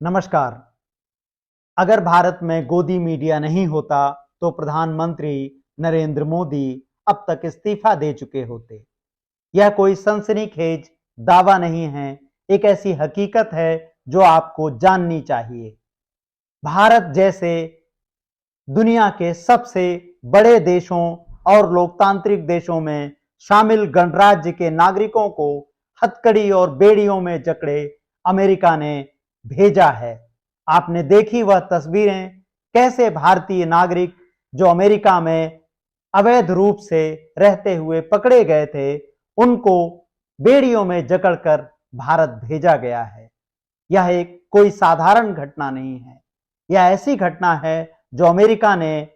नमस्कार। अगर भारत में गोदी मीडिया नहीं होता तो प्रधानमंत्री नरेंद्र मोदी अब तक इस्तीफा दे चुके होते। यह कोई सनसनीखेज दावा नहीं है, एक ऐसी हकीकत है जो आपको जाननी चाहिए। भारत जैसे दुनिया के सबसे बड़े देशों और लोकतांत्रिक देशों में शामिल गणराज्य के नागरिकों को हथकड़ी और बेड़ियों में जकड़े अमेरिका ने भेजा है। आपने देखी वह तस्वीरें, कैसे भारतीय नागरिक जो अमेरिका में अवैध रूप से रहते हुए पकड़े गए थे, उनको बेड़ियों में जकड़कर भारत भेजा गया है। यह एक कोई साधारण घटना नहीं है, यह ऐसी घटना है जो अमेरिका ने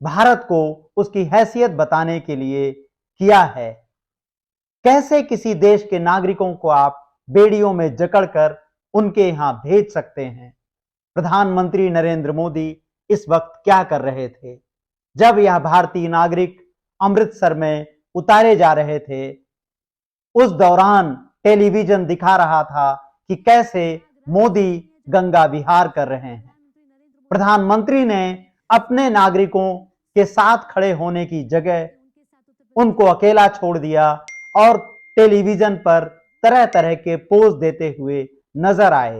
भारत को उसकी हैसियत बताने के लिए किया है। कैसे किसी देश के नागरिकों को आप बेड़ियों में जकड़कर उनके यहां भेज सकते हैं? प्रधानमंत्री नरेंद्र मोदी इस वक्त क्या कर रहे थे? जब यह भारतीय नागरिक अमृतसर में उतारे जा रहे थे, उस दौरान टेलीविजन दिखा रहा था कि कैसे मोदी गंगा विहार कर रहे हैं। प्रधानमंत्री ने अपने नागरिकों के साथ खड़े होने की जगह उनको अकेला छोड़ दिया और टेलीविजन पर तरह तरह के पोज देते हुए नजर आए।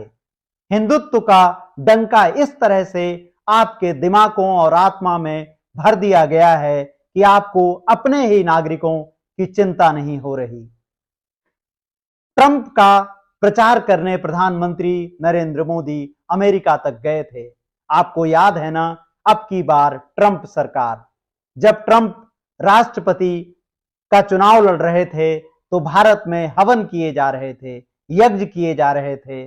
हिंदुत्व का डंका इस तरह से आपके दिमागों और आत्मा में भर दिया गया है कि आपको अपने ही नागरिकों की चिंता नहीं हो रही। ट्रंप का प्रचार करने प्रधानमंत्री नरेंद्र मोदी अमेरिका तक गए थे। आपको याद है ना, अब की बार ट्रंप सरकार, जब ट्रंप राष्ट्रपति का चुनाव लड़ रहे थे तो भारत में हवन किए जा रहे थे, यज्ञ किए जा रहे थे।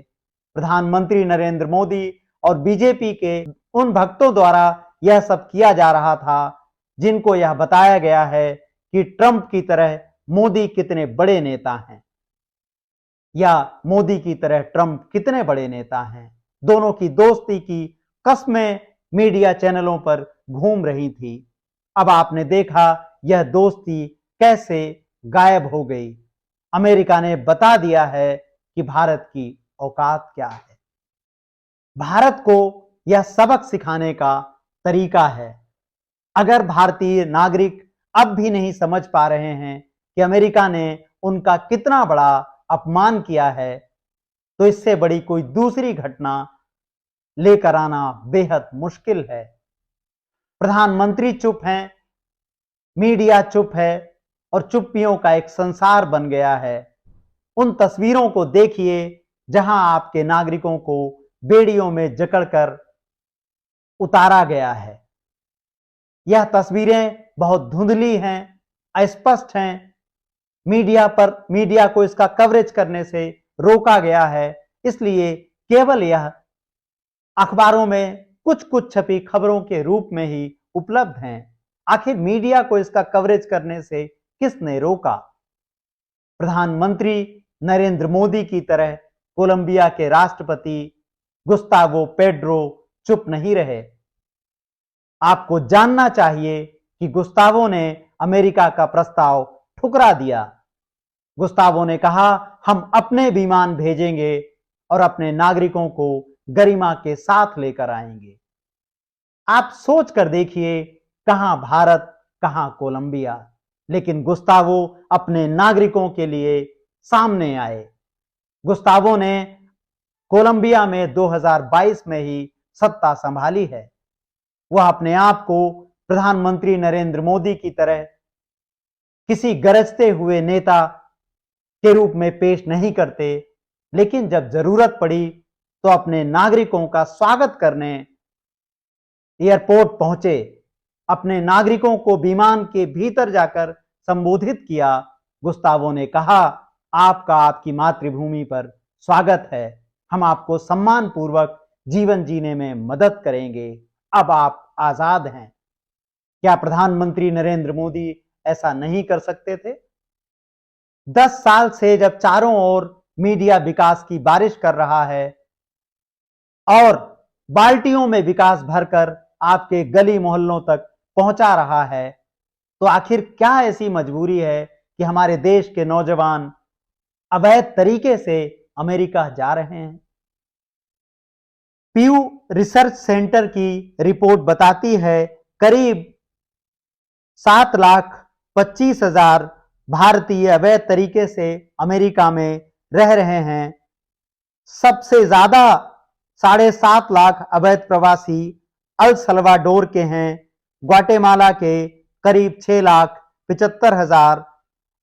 प्रधानमंत्री नरेंद्र मोदी और बीजेपी के उन भक्तों द्वारा यह सब किया जा रहा था जिनको यह बताया गया है कि ट्रंप की तरह मोदी कितने बड़े नेता हैं, या मोदी की तरह ट्रंप कितने बड़े नेता हैं। दोनों की दोस्ती की कस्में मीडिया चैनलों पर घूम रही थी। अब आपने देखा यह दोस्ती कैसे गायब हो गई। अमेरिका ने बता दिया है कि भारत की औकात क्या है। भारत को यह सबक सिखाने का तरीका है। अगर भारतीय नागरिक अब भी नहीं समझ पा रहे हैं कि अमेरिका ने उनका कितना बड़ा अपमान किया है, तो इससे बड़ी कोई दूसरी घटना लेकर आना बेहद मुश्किल है। प्रधानमंत्री चुप हैं, मीडिया चुप है और चुप्पियों का एक संसार बन गया है। उन तस्वीरों को देखिए जहां आपके नागरिकों को बेड़ियों में जकड़कर उतारा गया है। यह तस्वीरें बहुत धुंधली हैं, अस्पष्ट हैं। मीडिया को इसका कवरेज करने से रोका गया है, इसलिए केवल यह अखबारों में कुछ कुछ छपी खबरों के रूप में ही उपलब्ध हैं। आखिर मीडिया को इसका कवरेज करने से किसने रोका? प्रधानमंत्री नरेंद्र मोदी की तरह कोलंबिया के राष्ट्रपति गुस्तावो पेड्रो चुप नहीं रहे। आपको जानना चाहिए कि गुस्तावो ने अमेरिका का प्रस्ताव ठुकरा दिया। गुस्तावो ने कहा, हम अपने विमान भेजेंगे और अपने नागरिकों को गरिमा के साथ लेकर आएंगे। आप सोच कर देखिए, कहां भारत, कहां कोलंबिया। लेकिन गुस्तावो अपने नागरिकों के लिए सामने आए। गुस्तावो ने कोलंबिया में 2022 में ही सत्ता संभाली है। वह अपने आप को प्रधानमंत्री नरेंद्र मोदी की तरह किसी गरजते हुए नेता के रूप में पेश नहीं करते, लेकिन जब जरूरत पड़ी तो अपने नागरिकों का स्वागत करने एयरपोर्ट पहुंचे, अपने नागरिकों को विमान के भीतर जाकर संबोधित किया। गुस्तावो ने कहा, आपका आपकी मातृभूमि पर स्वागत है, हम आपको सम्मान पूर्वक जीवन जीने में मदद करेंगे, अब आप आजाद हैं। क्या प्रधानमंत्री नरेंद्र मोदी ऐसा नहीं कर सकते थे? 10 साल से जब चारों ओर मीडिया विकास की बारिश कर रहा है और बाल्टियों में विकास भरकर आपके गली मोहल्लों तक पहुंचा रहा है, तो आखिर क्या ऐसी मजबूरी है कि हमारे देश के नौजवान अवैध तरीके से अमेरिका जा रहे हैं? पीयू रिसर्च सेंटर की रिपोर्ट बताती है करीब 7,25,000 भारतीय अवैध तरीके से अमेरिका में रह रहे हैं। सबसे ज्यादा 7.5 लाख अवैध प्रवासी अल सल्वाडोर के हैं। ग्वाटेमाला के करीब 6,75,000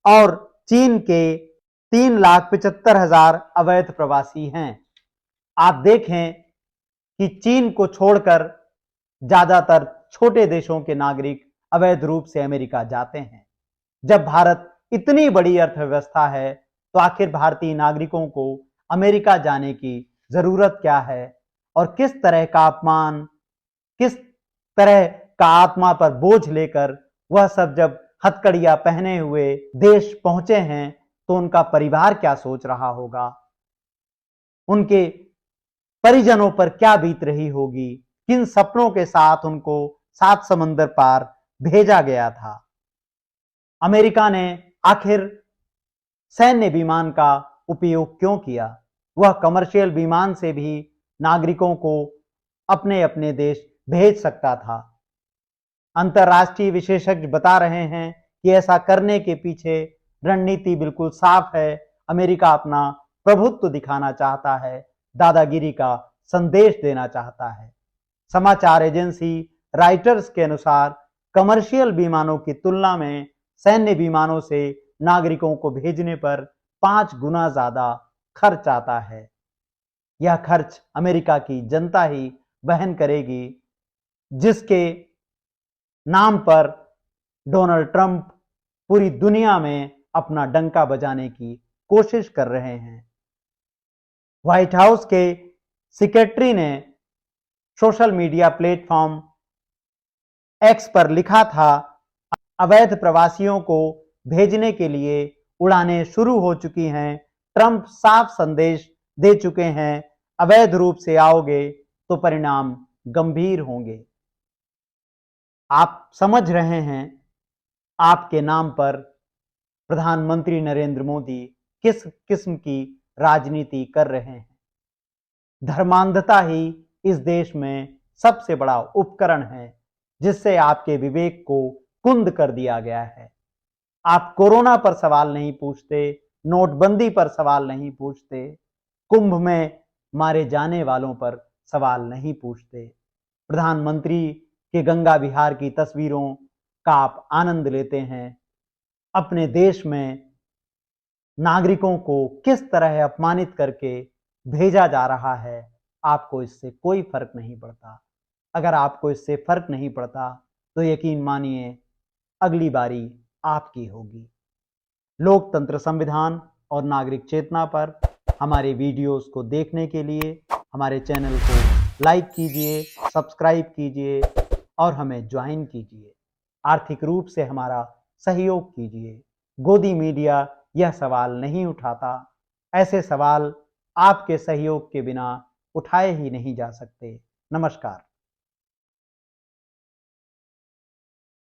और चीन के 3,75,000 अवैध प्रवासी हैं। आप देखें कि चीन को छोड़कर ज्यादातर छोटे देशों के नागरिक अवैध रूप से अमेरिका जाते हैं। जब भारत इतनी बड़ी अर्थव्यवस्था है तो आखिर भारतीय नागरिकों को अमेरिका जाने की जरूरत क्या है, और किस तरह का अपमान, किस तरह का आत्मा पर बोझ लेकर वह सब जब हथकड़ियां पहने हुए देश पहुंचे हैं तो उनका परिवार क्या सोच रहा होगा, उनके परिजनों पर क्या बीत रही होगी, किन सपनों के साथ उनको 7 समंदर पार भेजा गया था। अमेरिका ने आखिर सैन्य विमान का उपयोग क्यों किया? वह कमर्शियल विमान से भी नागरिकों को अपने अपने देश भेज सकता था। अंतर्राष्ट्रीय विशेषज्ञ बता रहे हैं कि ऐसा करने के पीछे रणनीति बिल्कुल साफ है। अमेरिका अपना प्रभुत्व दिखाना चाहता है, दादागिरी का संदेश देना चाहता है। समाचार एजेंसी राइटर्स के अनुसार कमर्शियल विमानों की तुलना में सैन्य विमानों से नागरिकों को भेजने पर 5 गुना ज्यादा खर्च आता है। यह खर्च अमेरिका की जनता ही वहन करेगी, जिसके नाम पर डोनाल्ड ट्रंप पूरी दुनिया में अपना डंका बजाने की कोशिश कर रहे हैं। व्हाइट हाउस के सेक्रेटरी ने सोशल मीडिया प्लेटफॉर्म एक्स पर लिखा था, अवैध प्रवासियों को भेजने के लिए उड़ानें शुरू हो चुकी हैं। ट्रंप साफ संदेश दे चुके हैं, अवैध रूप से आओगे तो परिणाम गंभीर होंगे। आप समझ रहे हैं आपके नाम पर प्रधानमंत्री नरेंद्र मोदी किस किस्म की राजनीति कर रहे हैं। धर्मांधता ही इस देश में सबसे बड़ा उपकरण है जिससे आपके विवेक को कुंद कर दिया गया है। आप कोरोना पर सवाल नहीं पूछते, नोटबंदी पर सवाल नहीं पूछते, कुंभ में मारे जाने वालों पर सवाल नहीं पूछते। प्रधानमंत्री के गंगा विहार की तस्वीरों का आप आनंद लेते हैं। अपने देश में नागरिकों को किस तरह अपमानित करके भेजा जा रहा है, आपको इससे कोई फर्क नहीं पड़ता। अगर आपको इससे फर्क नहीं पड़ता तो यकीन मानिए अगली बारी आपकी होगी। लोकतंत्र, संविधान और नागरिक चेतना पर हमारे वीडियोस को देखने के लिए हमारे चैनल को लाइक कीजिए, सब्सक्राइब कीजिए और हमें ज्वाइन कीजिए। आर्थिक रूप से हमारा सहयोग कीजिए। गोदी मीडिया यह सवाल नहीं उठाता। ऐसे सवाल आपके सहयोग के बिना उठाए ही नहीं जा सकते। नमस्कार।